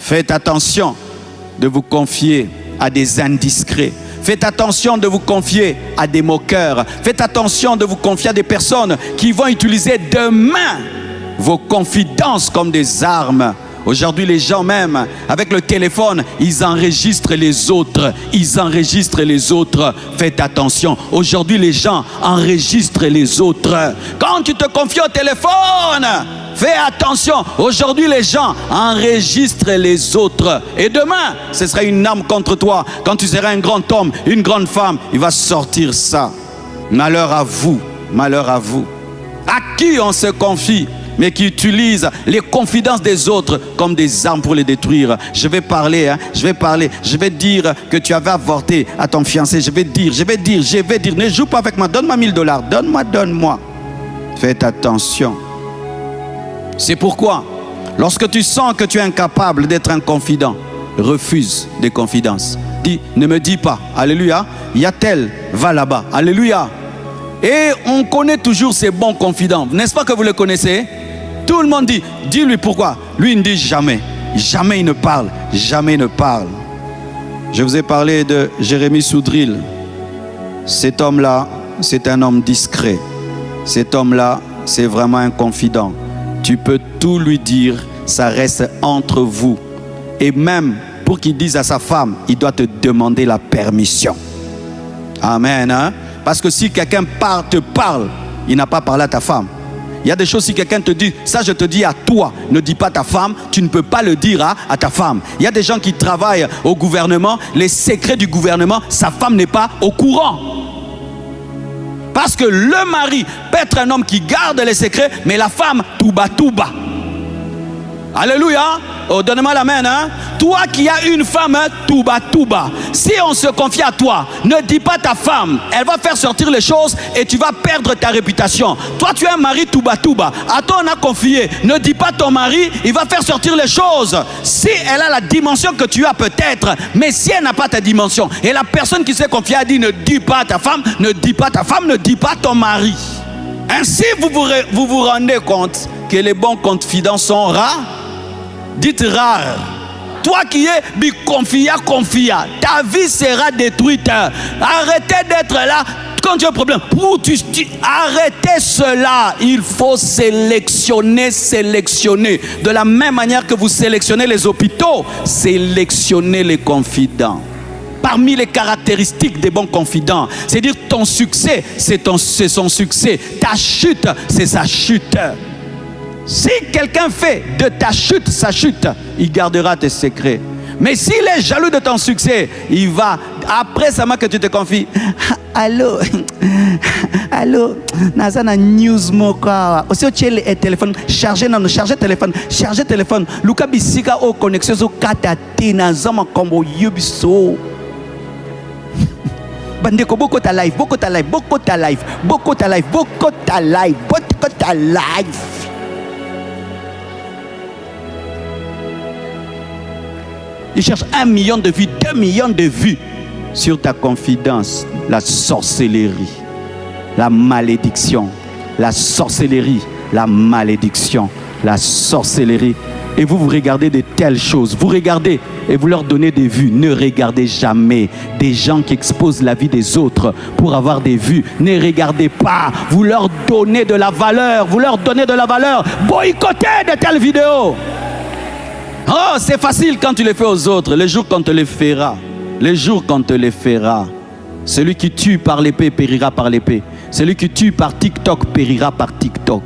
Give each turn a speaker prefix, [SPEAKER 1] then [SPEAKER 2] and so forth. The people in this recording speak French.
[SPEAKER 1] Faites attention de vous confier à des indiscrets. Faites attention de vous confier à des moqueurs. Faites attention de vous confier à des personnes qui vont utiliser demain vos confidences comme des armes. Aujourd'hui, les gens même, avec le téléphone, ils enregistrent les autres. Ils enregistrent les autres. Faites attention. Aujourd'hui, les gens enregistrent les autres. Quand tu te confies au téléphone, fais attention. Aujourd'hui, les gens enregistrent les autres. Et demain, ce sera une arme contre toi. Quand tu seras un grand homme, une grande femme, il va sortir ça. Malheur à vous. Malheur à vous. À qui on se confie, mais qui utilise les confidences des autres comme des armes pour les détruire. Je vais parler, je vais dire que tu avais avorté à ton fiancé. Je vais dire. Ne joue pas avec moi. Donne-moi $1000. Donne-moi. Faites attention. C'est pourquoi, lorsque tu sens que tu es incapable d'être un confident, refuse des confidences. Dis, ne me dis pas. Alléluia. Il y a tel, va là-bas. Alléluia. Et on connaît toujours ces bons confidents. N'est-ce pas que vous le connaissez? Tout le monde dit, dis-lui pourquoi. Lui, il ne dit jamais. Jamais il ne parle. Jamais il ne parle. Je vous ai parlé de Jérémie Soudril. Cet homme-là, c'est un homme discret. Cet homme-là, c'est vraiment un confident. Tu peux tout lui dire, ça reste entre vous. Et même pour qu'il dise à sa femme, il doit te demander la permission. Amen. Hein? Parce que si quelqu'un te parle, il n'a pas parlé à ta femme. Il y a des choses, si quelqu'un te dit, ça je te dis à toi, ne dis pas à ta femme, tu ne peux pas le dire à ta femme. Il y a des gens qui travaillent au gouvernement, les secrets du gouvernement, sa femme n'est pas au courant. Parce que le mari peut être un homme qui garde les secrets, mais la femme, tout bas. Alléluia. Oh, donne-moi la main. Hein? Toi qui as une femme, hein, tout bas. Si on se confie à toi, ne dis pas ta femme. Elle va faire sortir les choses et tu vas perdre ta réputation. Toi, tu es un mari tout bas. À toi, on a confié. Ne dis pas ton mari, il va faire sortir les choses. Si elle a la dimension que tu as peut-être, mais si elle n'a pas ta dimension, et la personne qui s'est confiée a dit, ne dis pas ta femme, ne dis pas ta femme, ne dis pas ton mari. Ainsi, vous vous rendez compte que les bons confidents sont rares. Dites rare. Toi qui es confia, ta vie sera détruite. Arrêtez d'être là quand tu as un problème. Arrêtez cela. Il faut sélectionner. De la même manière que vous sélectionnez les hôpitaux, sélectionnez les confidents. Parmi les caractéristiques des bons confidents, c'est dire ton succès, c'est son succès. Ta chute, c'est sa chute. Si quelqu'un fait de ta chute sa chute, il gardera tes secrets. Mais s'il est jaloux de ton succès, il va, après seulement que tu te confies, allô, nazana news moka. Aussi au téléphone, chargez téléphone. Luka bisika au connexion au katati nazama kombo yubiso. Bandeko boko ta live. Il cherche 1 million de vues, 2 millions de vues sur ta confidence. La sorcellerie, la malédiction, la sorcellerie, la malédiction, la sorcellerie. Et vous regardez de telles choses. Vous regardez et vous leur donnez des vues. Ne regardez jamais des gens qui exposent la vie des autres pour avoir des vues. Ne regardez pas. Vous leur donnez de la valeur. Boycottez de telles vidéos. Oh, c'est facile quand tu les fais aux autres. Les jours qu'on te les fera. Celui qui tue par l'épée périra par l'épée. Celui qui tue par TikTok périra par TikTok.